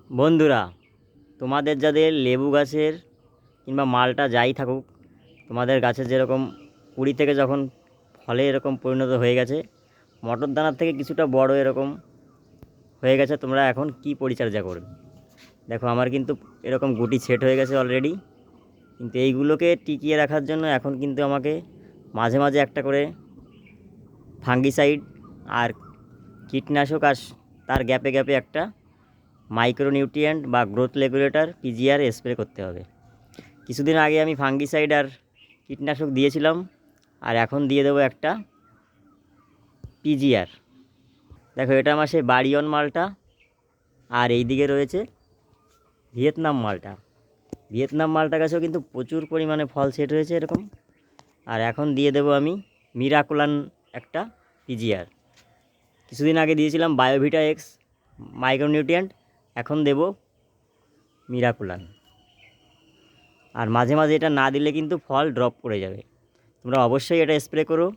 বন্ধুরা, তোমাদের যাদের লেবু গাছের কিংবা মালটা যাই থাকুক, তোমাদের গাছের যেরকম কুড়ি থেকে যখন ফলে এরকম পরিণত হয়ে গেছে, মটর দানার থেকে কিছুটা বড় এরকম হয়ে গেছে, তোমরা এখন কি পরিচর্যা করবে? দেখো, আমার কিন্তু এরকম গুটি সেট হয়ে গেছে অলরেডি। কিন্তু এইগুলোকে টিকিয়ে রাখার জন্য এখন কিন্তু আমাকে মাঝে মাঝে একটা করে ফাঙ্গিসাইড আর কীটনাশক, আর তার গ্যাপে গ্যাপে একটা মাইক্রোনিউট্রিয়েন্ট বা গ্রোথ রেগুলেটর পিজিআর স্প্রে করতে হবে। কিছুদিন আগে আমি ফাঙ্গিসাইড আর কীটনাশক দিয়েছিলাম, আর এখন দিয়ে দেবো একটা পিজিআর। দেখো, এটা আমার সেই বাড়িয়ন মালটা, আর এই দিকে রয়েছে ভিয়েতনাম মালটা। ভিয়েতনাম মালটা গাছেও কিন্তু প্রচুর পরিমাণে ফল সেট হয়েছে এরকম। আর এখন দিয়ে দেবো আমি মিরাকুলান একটা পিজিআর। কিছুদিন আগে দিয়েছিলাম বায়োভিটা এক্স মাইক্রোনিউট্রিয়েন্ট, এখন দেব মিরাকুলান। আর মাঝে মাঝে এটা না দিলে কিন্তু ফল ড্রপ করে যাবে। তোমরা অবশ্যই এটা স্প্রে করো।